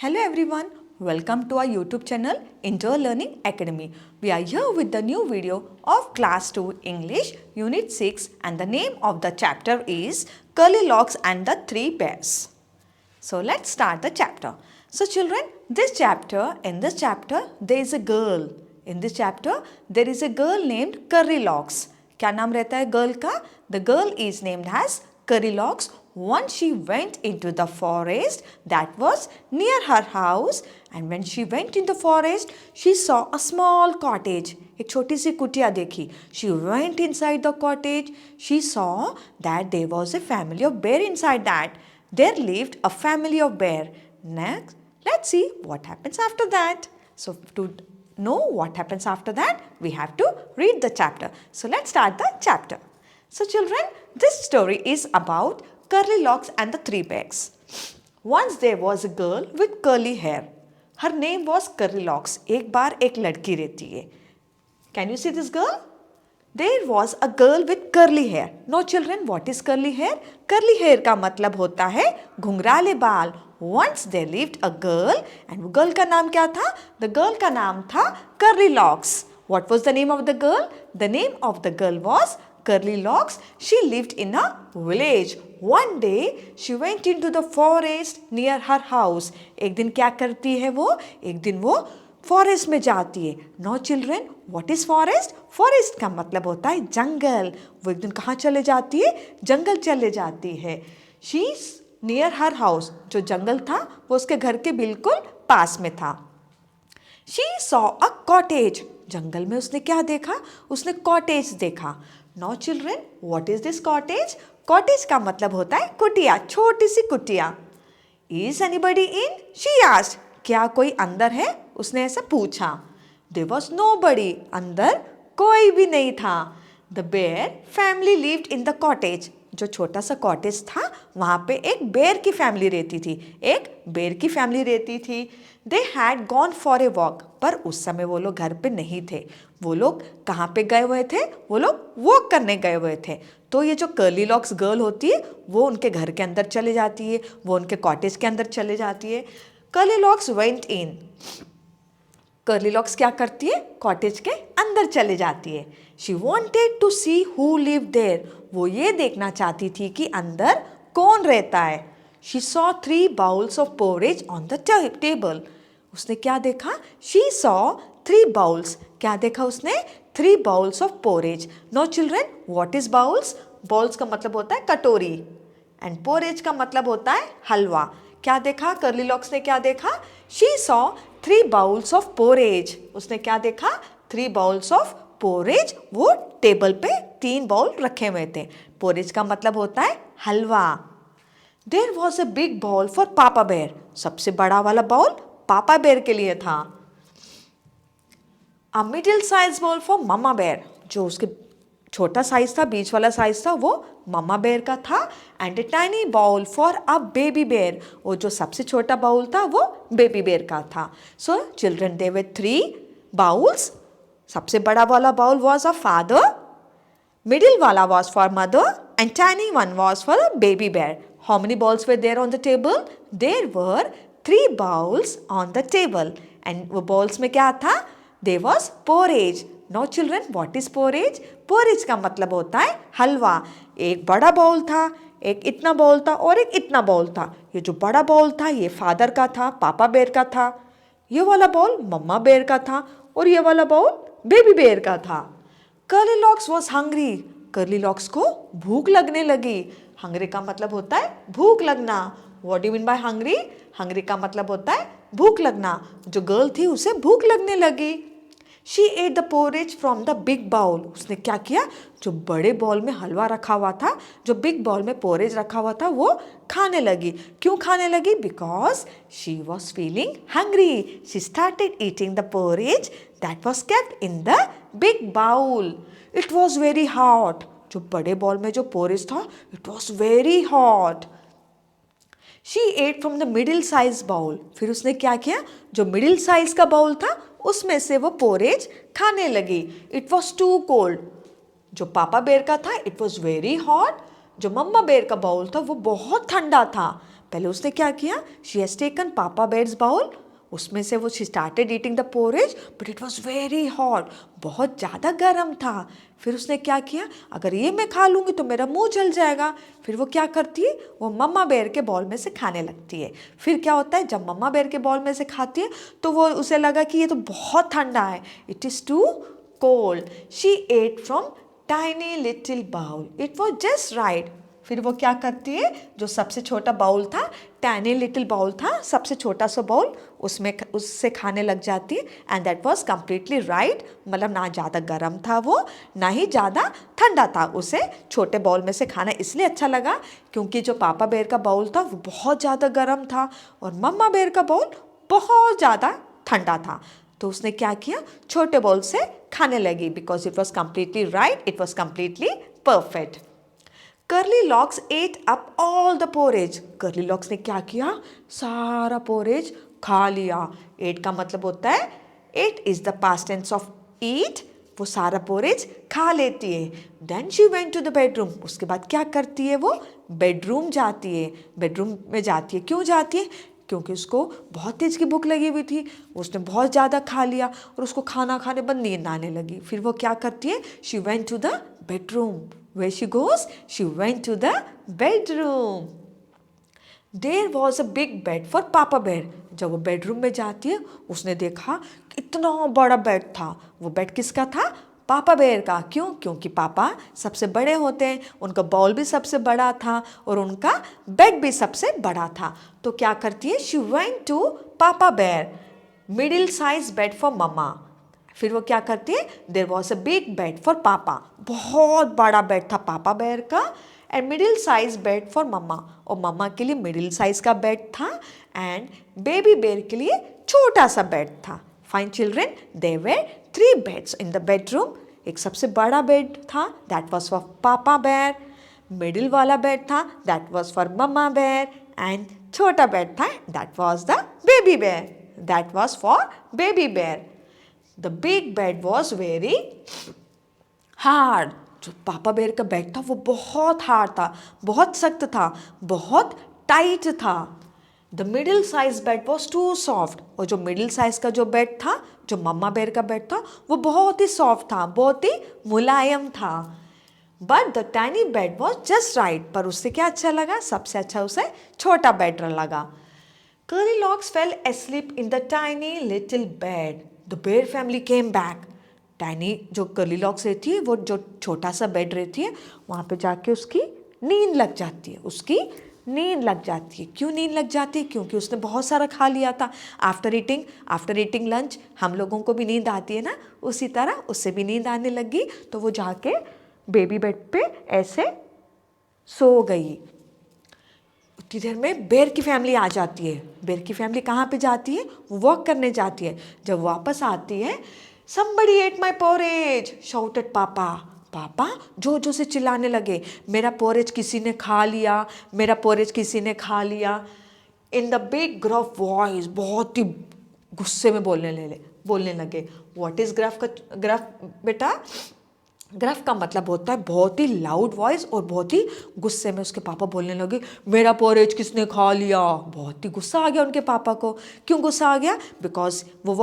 Hello everyone, welcome to our YouTube channel Indoor Learning Academy. We are here with the new video of Class 2 English Unit 6 and the name of the chapter is Goldilocks and the Three Bears. So let's start the chapter. So children, in this chapter there is a girl. In this chapter there is a girl named Goldilocks. क्या नाम रहता है girl का? The girl is named as Goldilocks. Once she went into the forest that was near her house, and when she went in the forest, she saw a small cottage. एक छोटी सी कुटिया देखी. She went inside the cottage. She saw that there was a family of bear inside that. There lived a family of bear. Next, let's see what happens after that. So to know what happens after that, we have to read the chapter. So let's start the chapter. So children, this story is about Goldilocks and the Three Bears. Once there was a girl with curly hair. Her name was Goldilocks. एक बार एक लड़की रहती है. Can you see this girl? There was a girl with curly hair. No children, what is curly hair? Curly hair का मतलब होता है घुंघराले बाल. Once there lived a girl and वो girl का नाम क्या था? The girl का नाम था Goldilocks. What was the name of the girl? The name of the girl was Goldilocks. She lived in a village. One day she went into the forest near her house. एक दिन क्या करती है वो? एक दिन वो फॉरेस्ट में जाती है. No children, what is forest? Forest का मतलब होता है जंगल. वो एक दिन कहाँ चले जाती है? जंगल चले जाती है. She is near her house. जो जंगल था वो उसके घर के बिल्कुल पास में था. She saw a cottage. जंगल में उसने क्या देखा? उसने कॉटेज देखा. No children, what is this cottage? Cottage का मतलब होता है कुटिया, छोटी सी कुटिया. Is anybody in? She asked. क्या कोई अंदर है? उसने ऐसा पूछा. There was nobody. अंदर कोई भी नहीं था. The bear family lived in the cottage. जो छोटा सा कॉटेज था वहाँ पे एक बेर की फैमिली रहती थी. एक बेर की फैमिली रहती थी. They had gone for a walk. पर उस समय वो लोग घर पे नहीं थे. वो लोग कहाँ पे गए हुए थे? वो लोग वॉक करने गए हुए थे. तो ये जो Goldilocks गर्ल होती है वो उनके घर के अंदर चले जाती है. वो उनके कॉटेज के अंदर चले जाती है. Goldilocks went in. Goldilocks क्या करती है? कॉटेज के अंदर चले जाती है. She wanted to see who lived there. वो ये देखना चाहती थी कि अंदर कौन रहता है. She saw 3 bowls of porridge on the table. उसने क्या देखा? She saw 3 bowls. क्या देखा उसने? 3 bowls of porridge. No children, what is bowls? Bowls का मतलब होता है कटोरी. And porridge का मतलब होता है हलवा. क्या देखा? Goldilocks ने क्या देखा? She saw 3 bowls of porridge. उसने क्या देखा? 3 bowls of porridge. वो टेबल पे 3 बाउल रखे हुए थे. porridge का मतलब होता है हलवा. There was a big bowl for Papa Bear. सबसे बड़ा वाला बाउल पापा बेर के लिए था. A middle size bowl for Mama Bear. जो उसके छोटा साइज था, बीच वाला साइज था, वो मम्मा बेर का था. And a tiny bowl for a baby bear. वो जो सबसे छोटा बाउल था वो बेबी बेर का था. So children, there were 3 bowls. सबसे बड़ा वाला bowl was a father, middle वाला was for mother and tiny one was for a baby bear. How many bowls were there on the table? There were 3 bowls on the table. And वो bowls में क्या था? There was porridge. No children, what is porridge? Porridge का मतलब होता है हलवा. एक बड़ा बाउल था, एक इतना बाउल था और एक इतना बाउल था. ये जो बड़ा बाउल था ये फादर का था, पापा बेर का था. ये वाला बाउल मम्मा बेर का था और ये वाला बाउल बेबी बेर का था. Goldilocks was hungry. Goldilocks को भूख लगने लगी. हंग्री का मतलब होता है भूख लगना. What do you mean by hungry? Hungry का मतलब होता है भूख लगना. जो गर्ल थी उसे भूख लगने लगी. She ate the porridge from the big bowl. उसने क्या किया? जो बड़े बॉल में हलवा रखा हुआ था, जो बिग बॉल में पोरेज रखा हुआ था, वो खाने लगी. क्यों खाने लगी? Because she was feeling hungry. She started eating the porridge that was kept in the big bowl. It was very hot. जो बड़े बॉल में जो पोरेज था, it was very hot. She ate from the middle size bowl. फिर उसने क्या किया? जो मिडिल साइज का बाउल था उसमें से वो पोरेज खाने लगी. It was too cold. जो पापा बेर का था it was very hot. जो मम्मा बेर का बाउल था वो बहुत ठंडा था. पहले उसने क्या किया, शी हैज टेकन पापा बेड्स बाउल, उसमें से वो she started eating the porridge but it was very hot, बहुत ज़्यादा गर्म था। फिर उसने क्या किया, अगर ये मैं खा लूँगी तो मेरा मुंह जल जाएगा। फिर वो क्या करती है, वो मम्मा बेर के बॉल में से खाने लगती है। फिर क्या होता है, जब मम्मा बेर के बॉल में से खाती है तो वो उसे लगा कि ये तो बहुत ठंडा है, it is too cold. She ate from tiny little bowl, it was just right. फिर वो क्या करती है, जो सबसे छोटा बाउल था, टाइनी लिटिल बाउल था, सबसे छोटा सा बाउल, उससे खाने लग जाती है। And that was completely right, मतलब ना ज़्यादा गर्म था वो, ना ही ज़्यादा ठंडा था। उसे छोटे बाउल में से खाना इसलिए अच्छा लगा क्योंकि जो पापा बेर का बाउल था वो बहुत ज़्यादा गर्म था और मम्मा बेर का बाउल बहुत ज़्यादा ठंडा था। तो उसने क्या किया, छोटे बाउल से खाने लगी because it was completely right, it was completely perfect. Curly Locks ate up all the porridge, Curly Locks ने क्या किया, सारा पोरेज खा लिया। एट का मतलब होता है, ate is the past tense of eat, वो सारा पोरेज खा लेती है। Then she went to the bedroom, उसके बाद क्या करती है, वो बेडरूम जाती है। बेडरूम में जाती है, क्यों जाती है, क्योंकि उसको बहुत तेज की भूख लगी हुई थी, उसने बहुत ज़्यादा खा लिया और उसको खाना खाने पर नींद आने लगी। फिर वो क्या करती है, she went to the bedroom. Where she goes? She went to the bedroom. There was a big bed for Papa Bear. जब वो बेडरूम में जाती है उसने देखा इतना बड़ा बेड था। वो बेड किसका था, पापा बेर का। क्यों, क्योंकि पापा सबसे बड़े होते हैं, उनका बॉल भी सबसे बड़ा था और उनका बेड भी सबसे बड़ा था। तो क्या करती है, she went to papa bear, middle size bed for mama. फिर वो क्या करती है, there was a big bed for papa, बहुत बड़ा बेड था पापा बेर का, and middle size bed for mama, और मम्मा के लिए मिडिल साइज का बेड था एंड बेबी बेर के लिए छोटा सा बेड था। Fine children, there were 3 beds in the bedroom. एक सबसे बड़ा बेड था, दैट वॉज फॉर पापा बेर, मिडिल वाला बेड था, दैट वॉज फॉर मम्मा बेर, एंड छोटा बेड था, दैट वॉज द बेबी बेर, दैट वॉज फॉर बेबी बेर। The big bed was very hard. जो पापा बेर का बेड था वो बहुत हार्ड था, बहुत सख्त था, बहुत टाइट था। The middle size bed was too soft. और जो मिडिल साइज का जो बेड था, जो मम्मा बेर का बेड था, वो बहुत ही सॉफ्ट था, बहुत ही मुलायम था। But the tiny bed was just right. पर उससे क्या अच्छा लगा, सबसे अच्छा उसे छोटा बेड लगा। Curly Locks fell asleep in the tiny little bed. The bear family came back. Tiny जो कर्ली लॉक्स रहती है, वो जो छोटा सा बेड रहती है, वहाँ पे जाके उसकी नींद लग जाती है, उसकी नींद लग जाती है। क्यों नींद लग जाती है, क्योंकि उसने बहुत सारा खा लिया था। आफ्टर ईटिंग लंच हम लोगों को भी नींद आती है ना, उसी तरह उससे भी नींद आने लगी। तो वो जाके बेबी बेड पे ऐसे सो गई। उतनी देर में बेर की फैमिली आ जाती है। बेर की फैमिली कहाँ पे जाती है, वॉक करने जाती है। जब वापस आती है, somebody ate my porridge, shouted पापा। पापा जो जो से चिल्लाने लगे, मेरा पोरेज किसी ने खा लिया, मेरा पोरेज किसी ने खा लिया। In the big gruff voice, बहुत ही गुस्से में बोलने लगे। व्हाट इज ग्रफ बेटा, ग्रफ का मतलब होता है बहुत ही लाउड वॉइस, और बहुत ही गुस्से में उसके पापा बोलने लगे, मेरा पोरेज किसने खा लिया। बहुत ही गुस्सा आ गया उनके पापा को। क्यों गुस्सा आ गया, बिकॉज वो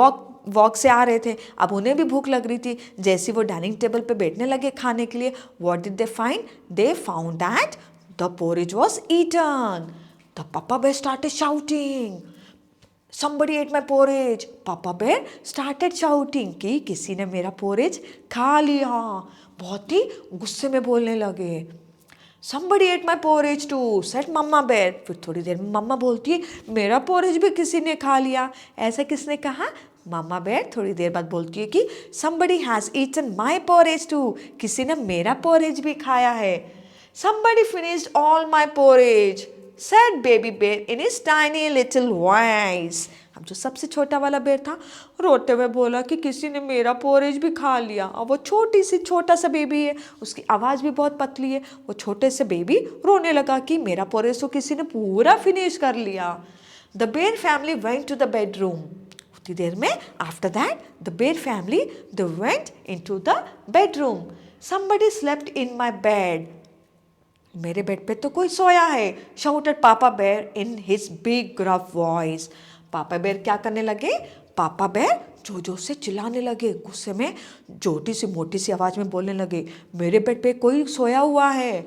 वॉक से आ रहे थे, अब उन्हें भी भूख लग रही थी। जैसे वो डाइनिंग टेबल पे बैठने लगे खाने के लिए, what did they find, they found that the porridge was eaten. The papa bear started shouting, somebody ate my porridge. पापा बेर started shouting कि किसी ने मेरा पोरेज खा लिया। बहुत ही गुस्से में बोलने लगे। somebody ate my porridge too, said मम्मा बेर। फिर थोड़ी देर में मम्मा बोलती है, मेरा पोरेज भी किसी ने खा लिया। ऐसा किसने कहा, मम्मा बेर थोड़ी देर बाद बोलती है कि somebody has eaten my porridge too, किसी ने मेरा पोरेज भी खाया है। somebody finished all my porridge, said baby bear in his tiny little voice. अब जो सबसे छोटा वाला बेर था, रोते हुए बोला कि किसी ने मेरा पोरेज भी खा लिया। अब वो छोटा सा बेबी है, उसकी आवाज़ भी बहुत पतली है। वो छोटे से बेबी रोने लगा कि मेरा पोरेज तो किसी ने पूरा फिनिश कर लिया। The bear family went to the bedroom. उतनी देर में after that the bear family they went into the bedroom. somebody slept in my bed, मेरे बेड पे तो कोई सोया है, shouted papa bear in his big gruff voice. Papa bear क्या करने लगे? पापा बेयर जोर जोर से चिल्लाने लगे, गुस्से में छोटी सी मोटी सी आवाज में बोलने लगे, मेरे बेड पे कोई सोया हुआ है।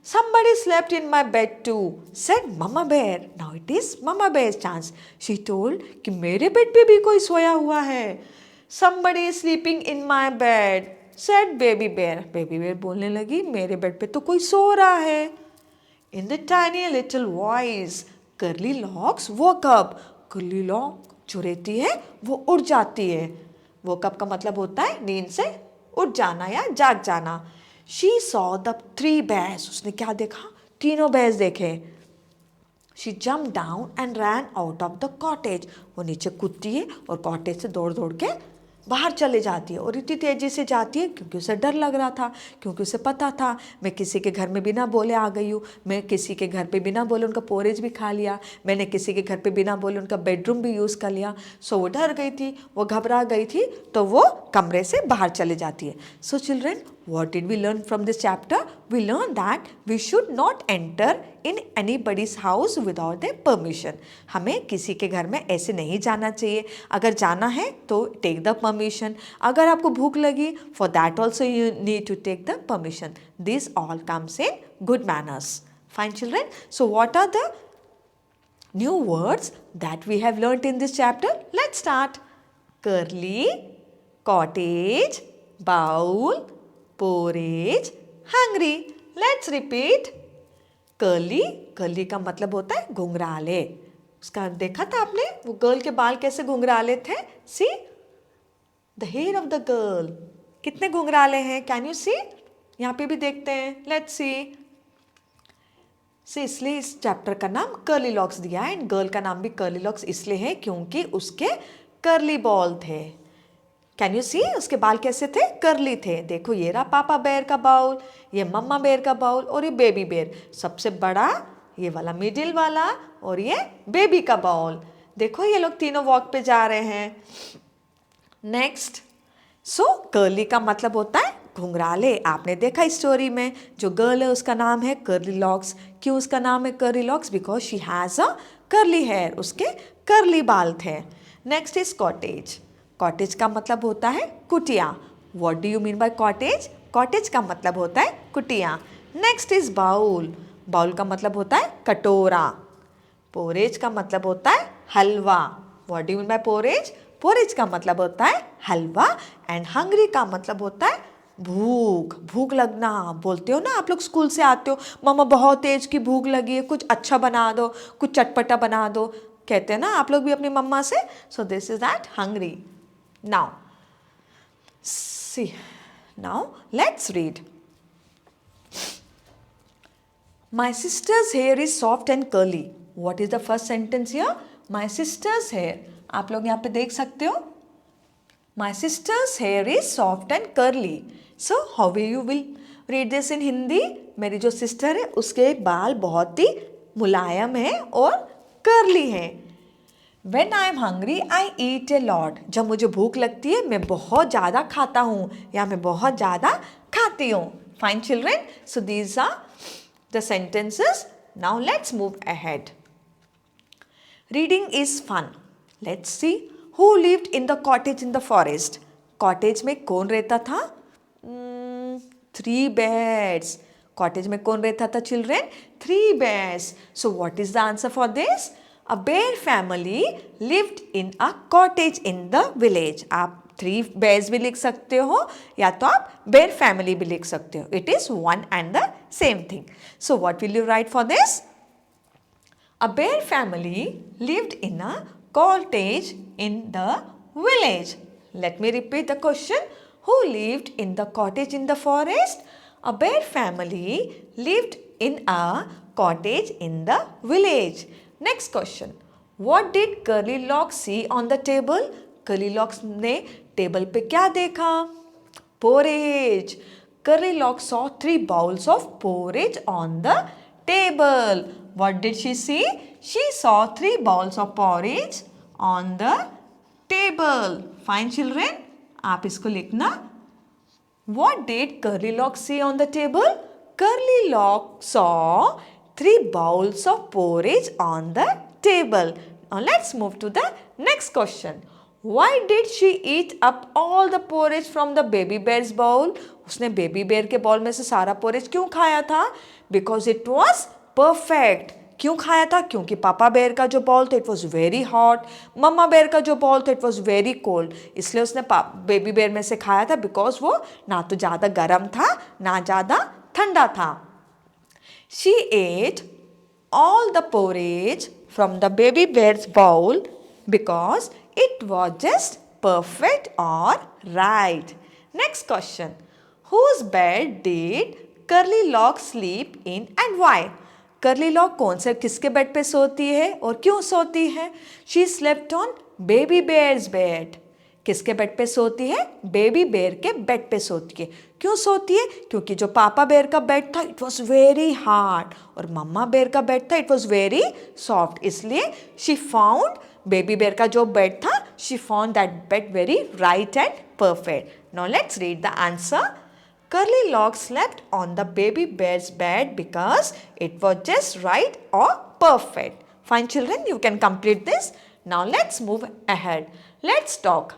Somebody slept in my bed too, said Mama Bear. Now it is Mama Bear's chance. She told कि मेरे बेड पे भी कोई सोया हुआ है। Somebody is sleeping in my bed, said Baby Bear. Baby Bear बोलने लगी, मेरे बेड पे तो कोई सो रहा है। In the tiny little voice, Curly Locks woke up. Curly Lock जो रहती है वो उड़ जाती है। woke up का मतलब होता है नींद से उठ जाना या जाग जाना। She saw the three bears. उसने क्या देखा? तीनों bears देखे। She jumped down and ran out of the cottage. वो नीचे कूदती है और कॉटेज से दौड़ दौड़ के बाहर चले जाती है और इतनी तेजी से जाती है क्योंकि उसे डर लग रहा था, क्योंकि उसे पता था मैं किसी के घर में बिना बोले आ गई हूँ, मैं किसी के घर पे बिना बोले उनका पोरेज भी खा लिया, मैंने किसी के घर पे बिना बोले उनका बेडरूम भी यूज़ कर लिया। सो वो डर गई थी, वो घबरा गई थी, तो वो कमरे से बाहर चले जाती है। So children, what did we learn from this chapter? We learned that we should not enter in anybody's house without their permission. हमें किसी के घर में ऐसे नहीं जाना चाहिए। अगर जाना है तो take the permission. अगर आपको भूख लगी, for that also you need to take the permission. This all comes in good manners. Fine children. So what are the new words that we have learnt in this chapter? Let's start. Curly, cottage, bowl, porridge, hungry. Let's repeat. Curly, curly का मतलब होता है घुंघराले। उसका देखा था आपने, वो girl के बाल कैसे घुंघराले थे? See the hair of the girl कितने घुंघराले हैं, कैन यू सी? यहाँ पे भी देखते हैं, लेट्स सी। से इसलिए इस चैप्टर का नाम कर्ली लॉक्स दिया है, एंड गर्ल का नाम भी कर्ली लॉक्स इसलिए है क्योंकि उसके कर्ली बॉल थे। कैन यू सी उसके बाल कैसे थे? कर्ली थे। देखो ये रहा पापा बेयर का बाउल, ये मम्मा बेयर का बाउल और ये बेबी बेयर, सबसे बड़ा ये वाला मिडिल वाला और ये बेबी का बाउल। देखो ये लोग तीनों वॉक पे जा रहे हैं। नेक्स्ट, सो कर्ली का मतलब होता है घुंघराले। आपने देखा इस स्टोरी में जो गर्ल है उसका नाम है कर्ली लॉक्स। क्यों उसका नाम है Curly Locks? Because she has a curly hair, उसके कर्ली बाल थे। Next is cottage. कॉटेज का मतलब होता है कुटिया। What do you mean bye cottage? Cottage का मतलब होता है कुटिया। Next is bowl. बाउल का मतलब होता है कटोरा। पोरेज का मतलब होता है हलवा। What do you mean by porridge? Porridge का मतलब होता है हलवा। एंड हंग्री का मतलब होता है भूख, भूख लगना। बोलते हो ना आप लोग स्कूल से आते हो, मम्मा बहुत तेज की भूख लगी है, कुछ अच्छा बना दो, कुछ चटपटा बना दो, कहते हैं ना आप लोग भी अपनी मम्मा से। सो this is that hungry. Now, see, now let's read. My sister's hair is soft and curly. What is the first sentence here? My sister's hair. आप लोग यहाँ पे देख सकते हो। My sister's hair is soft and curly. So, how will you read this in Hindi? मेरी जो sister है उसके बाल बहुत ही मुलायम है और कर्ली है। When I am hungry, I eat a lot. जब मुझे भूख लगती है मैं बहुत ज़्यादा खाता हूँ या मैं बहुत ज़्यादा खाती हूँ। Fine children? So these are the sentences. Now let's move ahead. Reading is fun. Let's see who lived in the cottage in the forest. Cottage में कौन रहता था? 3 bears. Cottage में कौन रहता था children? 3 bears. So what is the answer for this? A bear family lived in a cottage in the village. आप 3 bears भी लिख सकते हो या तो आप bear family भी लिख सकते हो. It is one and the same thing. So what will you write for this? A bear family lived in a cottage in the village. Let me repeat the question. Who lived in the cottage in the forest? A bear family lived in a cottage in the village. Next question. What did Curly Locks see on the table? Curly Locks ने table पे क्या देखा? Porridge. Curly Locks saw 3 bowls of porridge on the table. What did she see? She saw 3 bowls of porridge on the table. Fine children. आप इसको लिखना. What did Curly Locks see on the table? Curly saw 3 bowls of porridge on the table. Now let's move to the next question. Why did she eat up all the porridge from the baby bear's bowl? उसने baby bear के ball में से सारा porridge क्यों खाया था? Because it was perfect. क्यों खाया था? क्योंकि पापा बेयर का जो बॉल था it was very hot, mama bear का जो बॉल था इट वॉज वेरी कोल्ड. इसलिए उसने बेबी बेयर में से खाया था बिकॉज वो ना तो ज़्यादा गर्म था ना ज़्यादा ठंडा था. She ate all the porridge from the baby bear's bowl because it was just perfect or right. Next question. Whose bed did Curly Lock sleep in and why? Curly lock कौन से किसके बेड पे सोती है और क्यों सोती है? She slept on baby bear's bed. किसके बेड पे सोती है? बेबी बेयर के बेड पे सोती है. क्यों सोती है? क्योंकि जो पापा बेयर का बेड था इट वॉज वेरी हार्ड और मम्मा बेयर का बेड था इट वॉज वेरी सॉफ्ट. इसलिए शी फाउंड बेबी बेयर का जो बेड था she found that bed very right and perfect. Now let's read the answer. Curly Lock slept on the baby bear's bed because it was just right or perfect. Fine children, you can complete this. Now let's move ahead. Let's talk.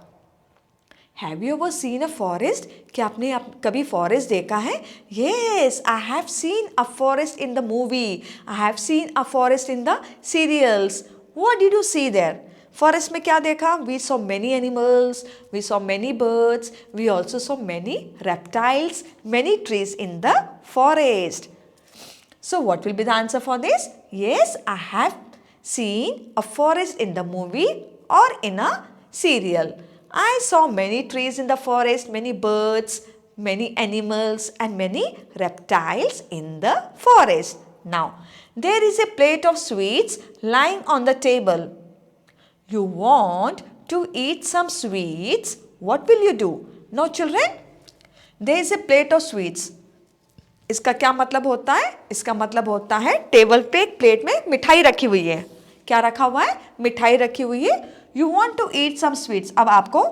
Have you ever seen a forest? क्या आपने कभी forest देखा है? Yes, I have seen a forest in the movie. I have seen a forest in the serials. What did you see there? Forest में क्या देखा? We saw many animals, we saw many birds, we also saw many reptiles, many trees in the forest. So what will be the answer for this? Yes, I have seen a forest in the movie और in a serial. I saw many trees in the forest, many birds, many animals and many reptiles in the forest. Now, there is a plate of sweets lying on the table. You want to eat some sweets. What will you do? Now children, there is a plate of sweets. इसका क्या मतलब होता है? इसका मतलब होता है table पे एक प्लेट में मिठाई रखी हुई है. क्या रखा हुआ है? मिठाई रखी हुई है. You want to eat some sweets. अब आपको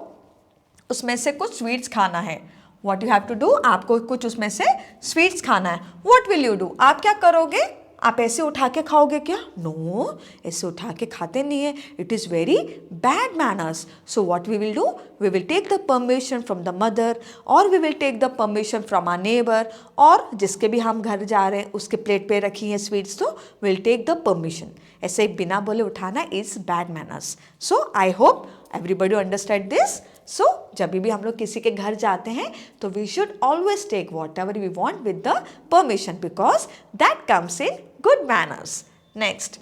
उसमें से कुछ स्वीट्स खाना है. What you have to do? आपको कुछ उसमें से स्वीट्स खाना है. What will you do? आप क्या करोगे? आप ऐसे उठा के खाओगे क्या? नो, ऐसे उठा के खाते नहीं है. It is very bad manners. So what we will do? We will take the permission from the mother और we will take the permission from our neighbour. और जिसके भी हम घर जा रहे हैं उसके प्लेट पे रखी हैं स्वीट्स तो विल टेक द परमिशन. ऐसे बिना बोले उठाना is bad manners. So I hope everybody understand this. So जब भी हम लोग किसी के घर जाते हैं तो we should always take whatever we want with the permission because that comes in good manners. Next,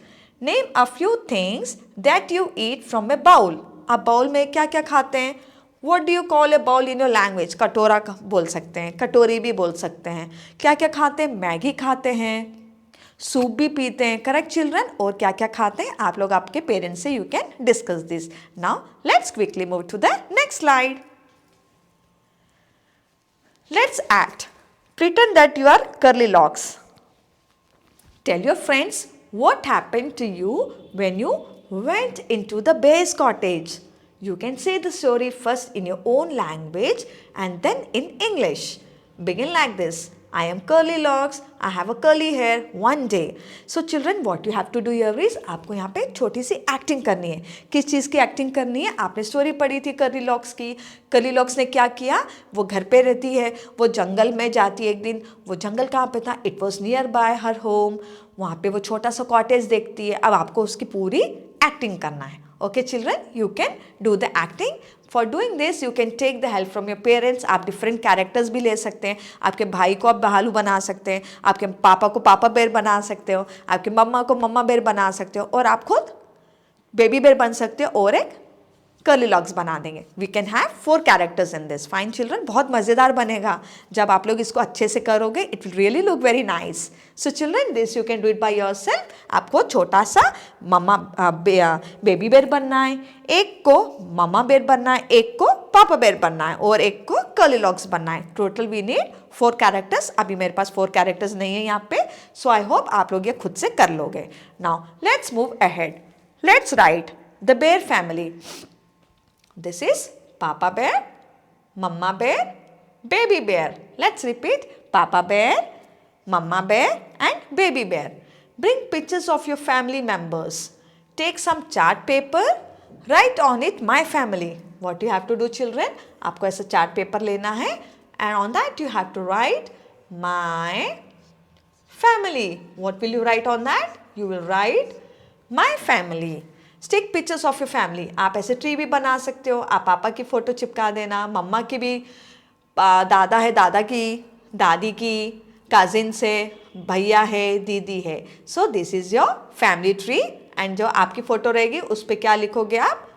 name a few things that you eat from a bowl. अब बाउल में क्या क्या खाते हैं? What do you call a bowl in your language? कटोरा बोल सकते हैं, कटोरी भी बोल सकते हैं. क्या क्या खाते हैं? मैगी खाते हैं, सूप भी पीते हैं. Correct children? और क्या क्या खाते हैं? आप लोग आपके पेरेंट्स से you can discuss this. Now let's quickly move to the next slide. Let's act. Pretend that you are Curly Locks. Tell your friends what happened to you when you went into the bear's cottage. You can say the story first in your own language and then in English. Begin like this. I am Curly Locks. I have a curly hair one day. So children, what you have to do here is आपको यहाँ पे छोटी सी acting करनी है. किस चीज़ की acting करनी है? आपने स्टोरी पढ़ी थी कर्ली लॉक्स की. कर्ली लॉक्स ने क्या किया? वो घर पे रहती है, वो जंगल में जाती है एक दिन. वो जंगल कहाँ पे था? It was near by her home. वहाँ पे वो छोटा सा कॉटेज देखती है. अब आपको उसकी पूरी एक्टिंग करना है. Okay children, you can do the acting. For doing this you can take the help from your parents. आप डिफरेंट कैरेक्टर्स भी ले सकते हैं. आपके भाई को आप भालू बना सकते हैं, आपके पापा को पापा बेर बना सकते हो, आपके मम्मा को मम्मा बेर बना सकते हो और आप खुद बेबी बेर बन सकते हो और एक कर्ली लॉक्स बना देंगे. We can have 4 characters in this. Fine children, बहुत मज़ेदार बनेगा जब आप लोग इसको अच्छे से करोगे. It will really look very nice. So children, this you can do it by yourself. आपको छोटा सा मम्मा बेबी बेर बनना है, एक को मम्मा बेर बनना है, एक को पापा बेर बनना है और एक को कर्ली लॉक्स बनना है. Total we need 4 characters. अभी मेरे पास 4 कैरेक्टर्स नहीं है यहाँ पे. सो आई होप आप लोग ये खुद से कर लोगे. Now let's move ahead. Let's write the bear family. This is Papa Bear, Mama Bear, Baby Bear. Let's repeat. Papa Bear, Mama bear and baby bear. Bring pictures of your family members. Take some chart paper. Write on it my family. What you have to do children? आपको ऐसा chart paper लेना है and on that you have to write my family. What will you write on that? You will write my family. Stick pictures of your family. आप ऐसे tree भी बना सकते हो. आप पापा की फ़ोटो चिपका देना, मम्मा की भी, दादा है दादा की, दादी की, कजिन से, भैया है, दीदी है. So this is your family tree. And जो आपकी फ़ोटो रहेगी उस पर क्या लिखोगे आप?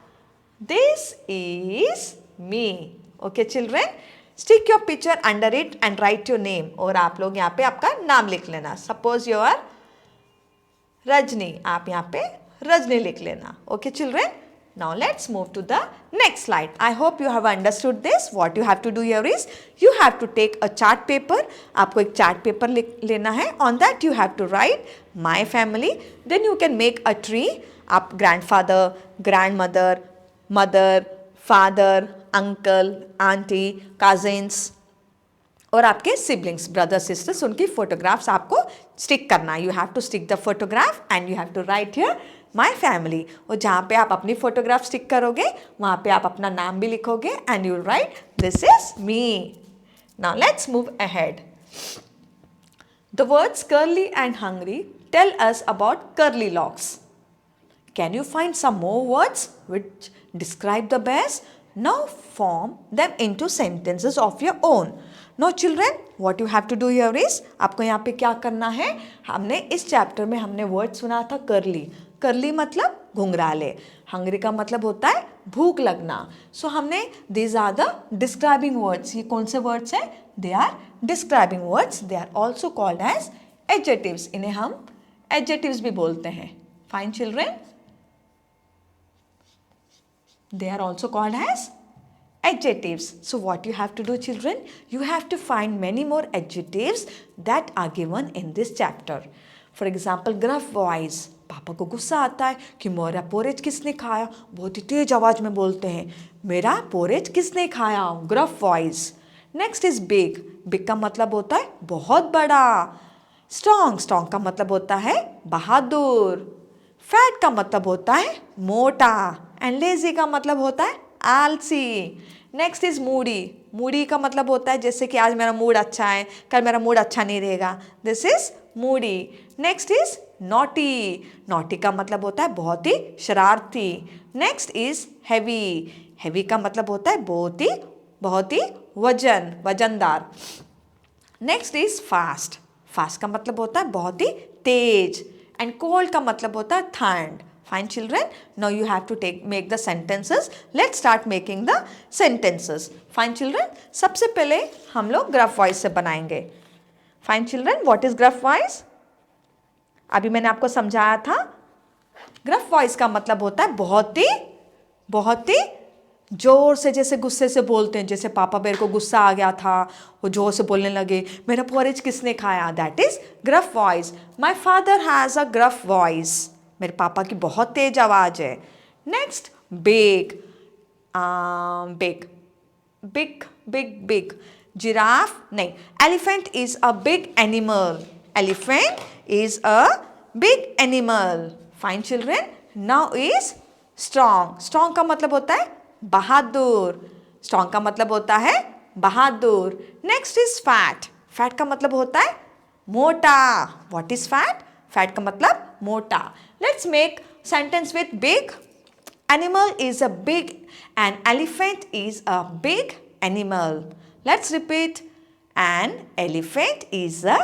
This is me. Okay children, stick your picture under it and right your name. और आप लोग यहाँ पे आपका नाम लिख लेना. सपोज यू आर रजनी, आप यहाँ पे रजनी लिख लेना. Okay children, now let's move to the next slide. I hope you have understood this. What you have to do here is you have to take a chart paper. आपको एक chart paper लेना है. On that you have to write my family. Then you can make a tree. आप grandfather, grandmother, mother, father, uncle, auntie, cousins और आपके siblings, brother sisters, उनकी photographs आपको stick करना. You have to stick the photograph and you have to write here my family. और जहाँ पे आप अपनी फोटोग्राफ स्टिक करोगे वहाँ पे आप अपना नाम भी लिखोगे and you write this is me. Now let's move ahead. The words curly and hungry tell us about Curly Locks. Can you find some more words which describe the bears? Now form them into sentences of your own. Now children, what you have to do here is, आपको यहाँ पे क्या करना है? हमने इस chapter में हमने वर्ड सुना था कर्ली. कर्ली मतलब घुंघराले. हंग्री का मतलब होता है भूख लगना. सो हमने these are the describing words. ये कौन से वर्ड्स हैं? They are describing words. They are also called as adjectives. इन्हें हम adjectives भी बोलते हैं. Fine children? They are also called as adjectives. So what you have to do children? You have to find many more adjectives that are given in this chapter. For example, gruff voice. पापा को गुस्सा आता है कि मेरा porridge किसने खाया. बहुत ही तेज आवाज में बोलते हैं, मेरा पोरेज किसने खाया. gruff voice. Next is big. Big का मतलब होता है बहुत बड़ा. Strong. Strong का मतलब होता है बहादुर. Fat का मतलब होता है मोटा. एंड लेजी का मतलब होता है आलसी. Next is Moody. मूडी का मतलब होता है जैसे कि आज मेरा मूड अच्छा है, कल मेरा मूड अच्छा नहीं रहेगा. This is Moody. Next is naughty. Naughty का मतलब होता है बहुत ही शरारती. Next is heavy. हैवी का मतलब होता है बहुत ही वजनदार. Next is fast. फास्ट का मतलब होता है बहुत ही तेज. एंड कोल्ड का मतलब होता है ठंड. Fine children, now you have to make the sentences. Let's start making the sentences. Fine children, सबसे पहले हम लोग gruff voice से बनाएंगे. Fine children, what is gruff voice? अभी मैंने आपको समझाया था. gruff voice का मतलब होता है बहुत ही जोर से, जैसे गुस्से से बोलते हैं. जैसे पापा बेर को गुस्सा आ गया था, वो जोर से बोलने लगे, मेरा पोरेज किसने खाया. That is gruff voice. My father has a gruff voice. मेरे पापा की बहुत तेज आवाज़ है. Next big. बिग. जिराफ नहीं. Elephant is a big animal. Elephant is a big animal. Fine children, now is strong. Strong का मतलब होता है बहादुर. स्ट्रॉन्ग का मतलब होता है बहादुर. Next is fat. फैट का मतलब होता है मोटा. What is fat? फैट का मतलब मोटा. Let's make sentence with big. Animal is a big, an elephant is a big animal. Let's repeat. An elephant is a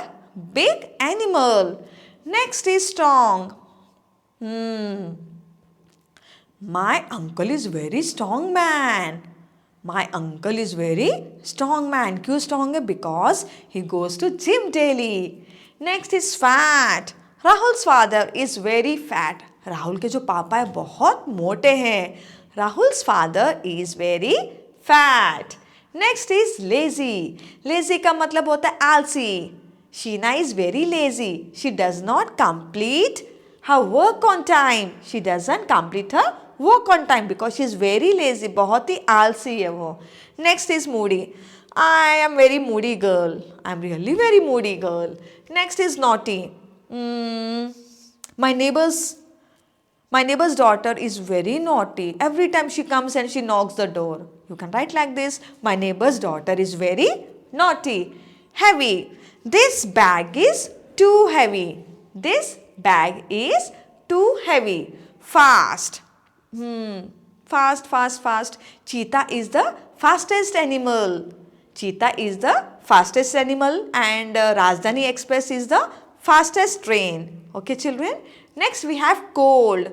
big animal. Next is strong. My uncle is very strong man. My uncle is very strong man. क्यों strong है? Because he goes to gym daily. Next is fat. Rahul's father is very fat. Rahul के जो पापा है बहुत मोटे हैं. Rahul's father is very fat. Next is lazy. Lazy का मतलब होता है आलसी. Sheena is very lazy. She does not complete her work on time. She doesn't complete her work on time because she is very lazy. बहुत ही आलसी है वो. Next is moody. I am very moody girl. I'm really very moody girl. Next is naughty. My neighbor's daughter is very naughty. Every time she comes and she knocks the door. You can write like this. My neighbor's daughter is very naughty. Heavy. This bag is too heavy. This bag is too heavy. Fast. Fast. Cheetah is the fastest animal. Cheetah is the fastest animal and Rajdhani Express is the fastest train. Okay children. Next we have cold.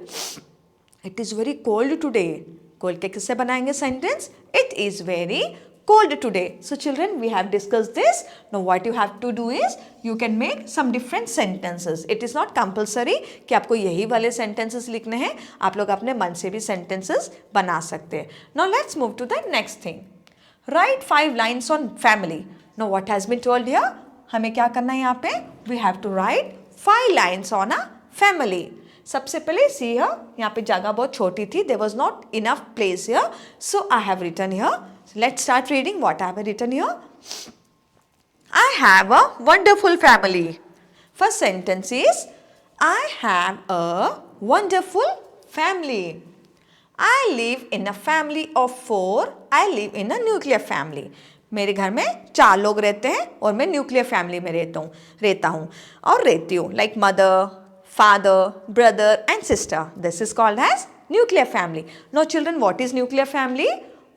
It is very cold today. Cold के किससे बनाएंगे sentence? It is very cold today. So children, we have discussed this. Now what you have to do is you can make some different sentences. It is not compulsory कि आपको यही वाले sentences लिखने हैं. आप लोग अपने मन से भी sentences बना सकते हैं. Now let's move to the next thing. Write 5 lines on family. Now what has been told here? हमें क्या करना है यहाँ पे? We have to write 5 lines on a family. सबसे पहले see here, यहाँ पे जगह बहुत छोटी थी. There was not enough place here. So I have written here. So let's start reading what I have written here. I have a wonderful family. First sentence is I have a wonderful family. I live in a family of 4. I live in a nuclear family. मेरे घर में 4 लोग रहते हैं और मैं nuclear family में रहता हूँ और रहती हूँ. Like mother, father, brother and sister. This is called as nuclear family. No children, what is nuclear family?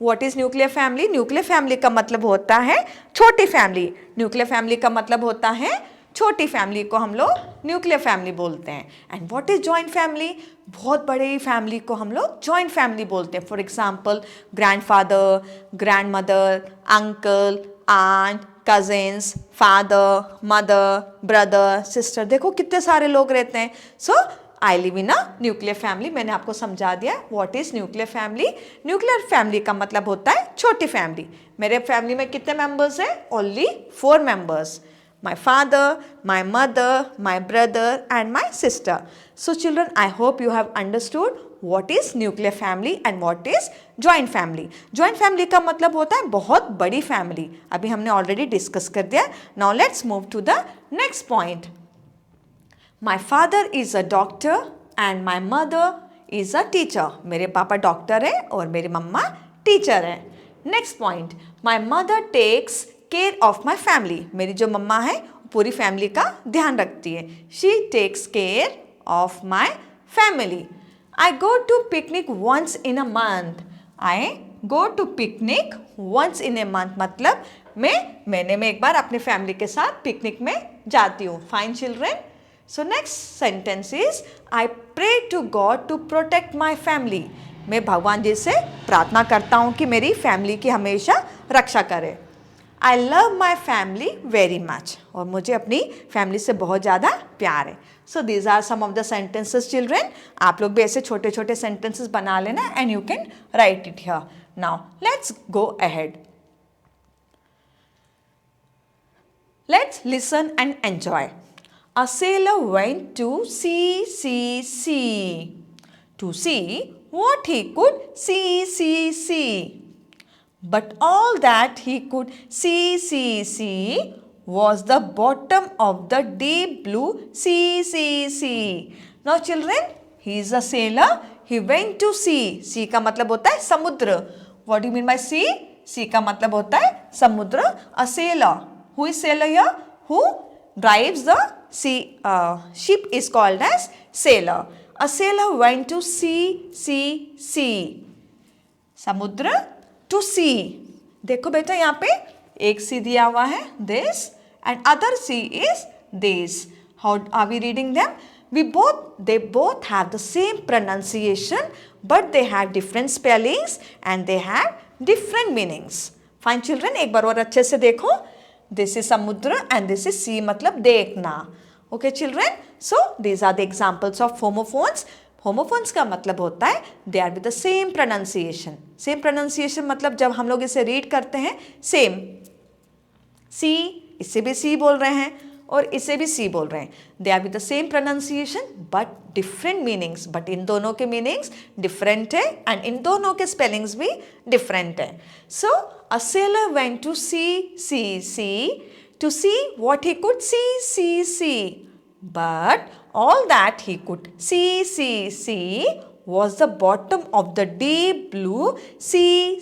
What is nuclear family? Nuclear family का मतलब होता है छोटी फैमिली. न्यूक्लियर फैमिली का मतलब होता है छोटी फैमिली को हम लोग न्यूक्लियर फैमिली बोलते हैं. And what is joint family? बहुत बड़ी फैमिली को हम लोग जॉइंट फैमिली बोलते हैं. For example grandfather, grandmother, uncle, aunt, cousins, father, mother, brother, sister. देखो कितने सारे लोग रहते हैं. So I live in a nuclear family. मैंने आपको समझा दिया what is nuclear family. Nuclear family का मतलब होता है छोटी फैमिली. मेरे फैमिली में कितने मेंबर्स हैं? Only 4 members. My father, my mother, my brother and my sister. So children, I hope you have understood what is nuclear family and what is joint family. Joint family का मतलब होता है बहुत बड़ी family. अभी हमने already discuss कर दिया. Now let's move to the next point. My father is a doctor and my mother is a teacher. मेरे पापा डॉक्टर हैं और मेरी मम्मा टीचर हैं. Next point. My mother takes care of my family. मेरी जो मम्मा है पूरी फैमिली का ध्यान रखती है. She takes care of my family. I go to picnic once in a month. I go to picnic once in a month मतलब मैं महीने में एक बार अपनी फैमिली के साथ पिकनिक में जाती हूँ. Fine children. So next sentence is I pray to God to protect my family. मैं भगवान जी से प्रार्थना करता हूँ कि मेरी फैमिली की हमेशा रक्षा करे. I love my family very much. और मुझे अपनी फैमिली से बहुत ज़्यादा प्यार है. So these are some of the sentences children. आप लोग भी ऐसे छोटे छोटे सेंटेंसेस बना लेना and you can write it here. Now let's go ahead. Let's listen and enjoy. A sailor went to sea to see what he could see. But all that he could see was the bottom of the deep blue sea. Now children, he is a sailor. He went to sea. Sea का मतलब होता है समुद्र. What do you mean by sea? Sea का मतलब होता है समुद्र. A sailor. Who is sailor here? Who drives the sea ship is called as sailor. A sailor went to sea. समुद्र to see. देखो बेटा यहाँ पे एक सी दिया हुआ है this and other sea is this. How are we reading them? They both have the same pronunciation but they have different spellings and they have different meanings. Fine children, एक बार और अच्छे से देखो. This is समुद्र and this is sea मतलब देखना. Okay children, so these are the examples of homophones. Homophones का मतलब होता है they are with the same pronunciation. Same pronunciation मतलब जब हम लोग इसे रीड करते हैं सेम. सी, इससे भी सी बोल रहे हैं और इसे भी सी बोल रहे हैं. They are with the same pronunciation but different meanings. But इन दोनों के मीनिंग्स डिफरेंट है एंड इन दोनों के स्पेलिंग्स भी डिफरेंट है. So a sailor went to sea to see what he could see. But all that he could see was the bottom of the deep blue sea.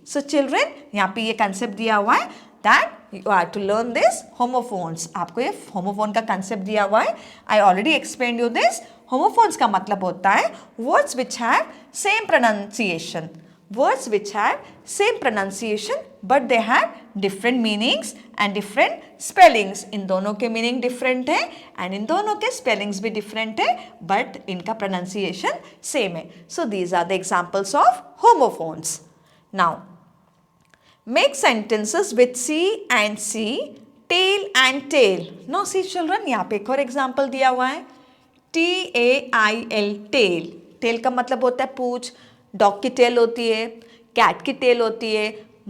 So children, यहाँ पे ये concept दिया हुआ है that you are to learn this homophones. आपको ये homophone का concept दिया हुआ है. I already explained you this. Homophones का मतलब होता है words which have same pronunciation. Words which have same pronunciation but they have different meanings and different spellings. इन दोनों के meaning different है and इन दोनों के spellings भी different है but इनका pronunciation same है. So these are the examples of homophones. Now make sentences with C and C, tail and tail. Now see children, यहाँ पे एक और example दिया हुआ है TAIL, tail. tail का मतलब होता है पूंछ. डॉग की टेल होती है, कैट की टेल होती है,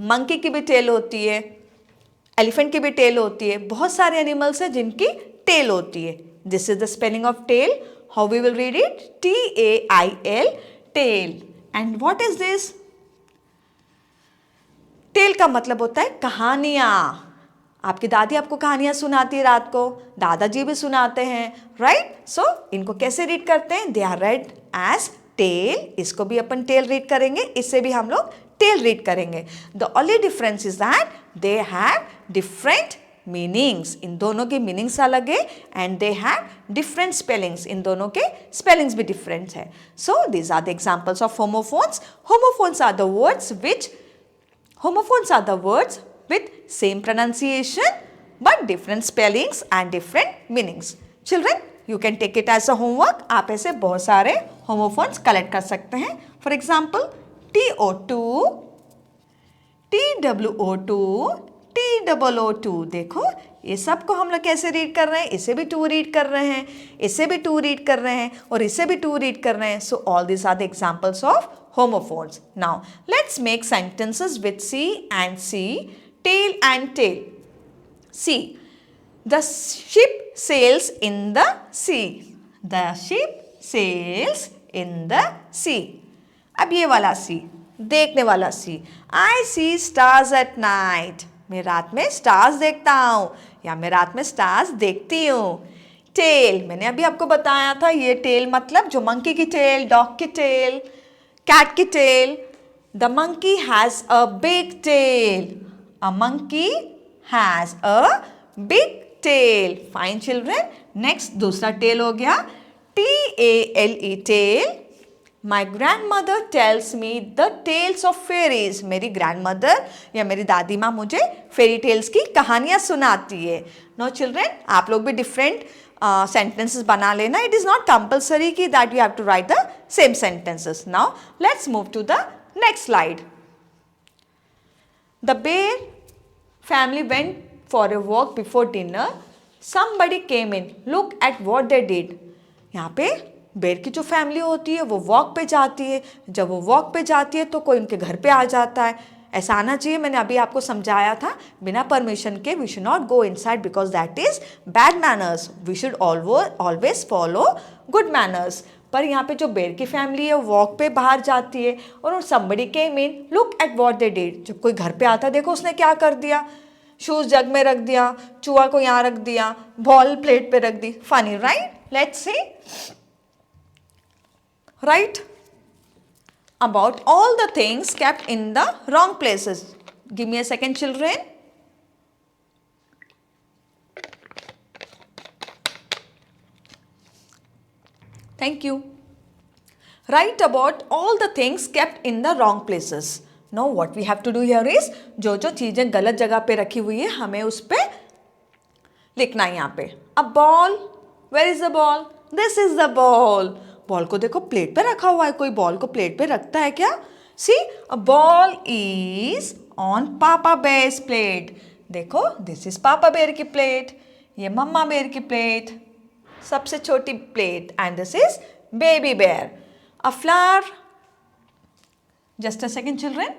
मंकी की भी टेल होती है, एलिफेंट की भी टेल होती है. बहुत सारे एनिमल्स हैं जिनकी टेल होती है. This is the spelling of tail. How we will read it? TAIL, tail. And what is this? Tail का मतलब होता है कहानियां. आपकी दादी आपको कहानियां सुनाती है रात को, दादाजी भी सुनाते हैं, राइट? सो इनको कैसे रीड करते हैं? They are read as tail. इसको भी अपन टेल रीड करेंगे, इससे भी हम लोग टेल रीड करेंगे. The only difference is that they have different meanings. इन दोनों के मीनिंग्स अलग है and they have different spellings. इन दोनों के स्पेलिंग्स भी डिफरेंट है. So these are the examples of homophones. Homophones are the words with same pronunciation but different spellings and different meanings. Children, you can take it as a homework. आप ऐसे बहुत सारे homophones collect कर सकते हैं. For example, TO2, TWO2, TOO2. देखो ये सब को हम लोग कैसे रीड कर रहे हैं? इसे भी 2 रीड कर रहे हैं, इसे भी 2 रीड कर रहे हैं और इसे भी 2 रीड कर रहे हैं. So all these are the examples of homophones. Now let's make sentences with C and C, tail and tail. See, the ship sails in the sea. The ship sails in the sea. अब ये वाला सी, देखने वाला सी. I see stars at night. मैं रात में stars देखता हूँ या मैं रात में स्टार्स देखती हूँ. टेल, मैंने अभी आपको बताया था ये टेल मतलब जो मंकी की टेल, डॉग की टेल, कैट की tell. The monkey has a big tail. A monkey has a big tail. Fine children. Next दूसरा tail हो गया TALE, tail. My grandmother tells me the tales of fairies. मेरी grandmother या मेरी दादी माँ मुझे fairy tales की कहानियाँ सुनाती है. Now children, आप लोग भी different sentences बना लेना. It is not compulsory कि that you have to write the same sentences. Now let's move to the next slide. The bear family went for a walk before dinner. Somebody came in. Look at what they did. यहाँ पे बेर की जो family होती है वो walk पे जाती है. जब वो वॉक पे जाती है तो कोई उनके घर पे आ जाता है. ऐसा आना चाहिए. मैंने अभी आपको समझाया था बिना परमिशन के we should not go inside because that is bad manners. We should always follow good manners. पर यहाँ पे जो बेर की फैमिली है वॉक पे बाहर जाती है और somebody came in. Look at what they did. जब कोई घर पे आता देखो उसने क्या कर दिया. शूज जग में रख दिया, चूहा को यहाँ रख दिया, बॉल प्लेट पे रख दी. Funny right? Let's see. Write about all the things kept in the wrong places. Give me a second children. Thank you. Write about all the things kept in the wrong places. Now what we have to do here is जो चीजें गलत जगह पे रखी हुई है हमें उस पे लिखना है. यहाँ पे a ball. Where is the ball? This is the ball. Ball को देखो प्लेट पे रखा हुआ है. कोई बॉल को प्लेट पे रखता है क्या? See, a ball is on Papa Bear's plate. देखो this is Papa Bear की प्लेट, ये मम्मा बेर की प्लेट, सबसे छोटी plate, and this is baby bear. A flower. Just a second children.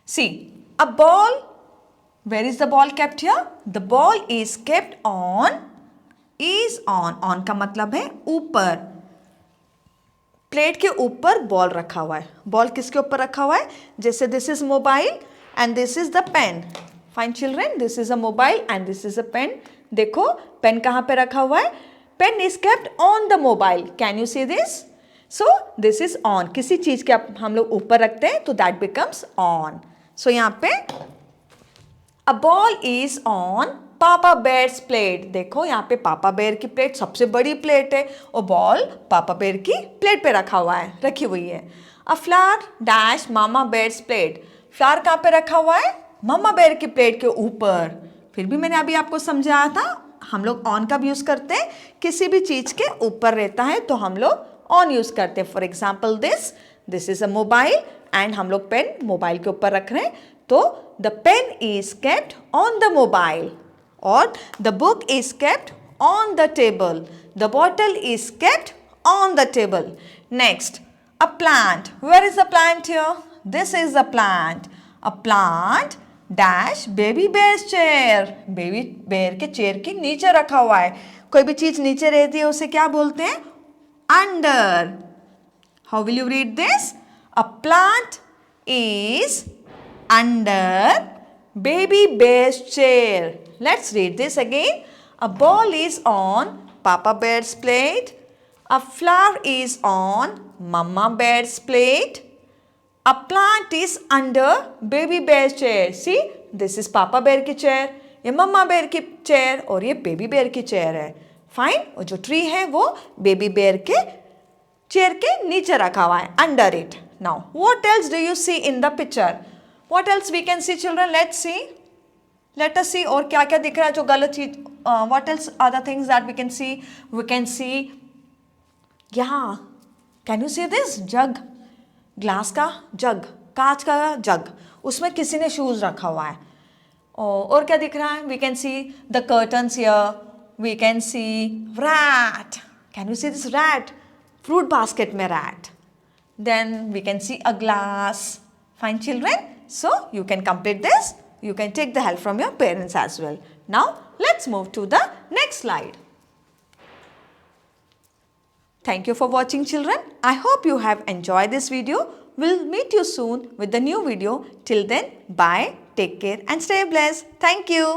See, a ball Where is the ball kept here? The ball is kept on. Is on. On का मतलब है ऊपर. Plate के ऊपर ball रखा हुआ है. Ball किसके ऊपर रखा हुआ है? जैसे this is mobile and this is the pen. Fine children, this is a mobile and this is a pen. देखो पेन कहाँ पे रखा हुआ है? Pen is kept on the mobile. Can you see this? So this is on. किसी चीज के हम लोग ऊपर रखते हैं तो दैट बिकम्स ऑन. सो यहाँ पे अ बॉल इज ऑन पापा बेयर्स प्लेट. देखो यहाँ पे पापा बेयर की प्लेट सबसे बड़ी प्लेट है और बॉल पापा बेयर की प्लेट पे रखा हुआ है, रखी हुई है. A flower dash mama bear's plate. Flower कहाँ पे रखा हुआ है? मामा बेयर की प्लेट के ऊपर. फिर भी मैंने अभी आपको समझाया था हम लोग ऑन का भी यूज़ करते हैं. किसी भी चीज़ के ऊपर रहता है तो हम लोग ऑन यूज़ करते हैं. For example this is a mobile and हम लोग पेन मोबाइल के ऊपर रख रहे हैं तो the pen is kept on the mobile. और the book is kept on the table. The bottle is kept on the table. Next, a plant. Where is the plant here? This is a plant. A plant dash baby bear's chair. Baby bear के chair के नीचे रखा हुआ है. कोई भी चीज नीचे रहती है उसे क्या बोलते हैं? Under. How will you read this? A plant is under baby bear's chair. Let's read this again. A ball is on Papa Bear's plate. A flower is on Mama Bear's plate. A plant is under Baby Bear's chair. See, this is Papa Bear की chair, ये Mama Bear की chair और ये Baby Bear की chair है. Fine. और जो tree है वो Baby Bear के chair के नीचे रखा हुआ है, under it. Now, what else do you see in the picture? What else we can see, children? Let's see. Let us see. और क्या क्या दिख रहा है जो गलत चीज? What else are the things that we can see? We can see, yeah. Can you see this jug? Glass का जग, कांच का जग, उसमें किसी ने शूज रखा हुआ है. और क्या दिख रहा है? We can see the curtains here. We can see rat. Can you see this rat? Fruit basket में rat. Then we can see a glass. Fine children. So you can complete this. You can take the help from your parents as well. Now let's move to the next slide. Thank you for watching, children. I hope you have enjoyed this video. We'll meet you soon with the new video. Till then, bye, take care and stay blessed. Thank you.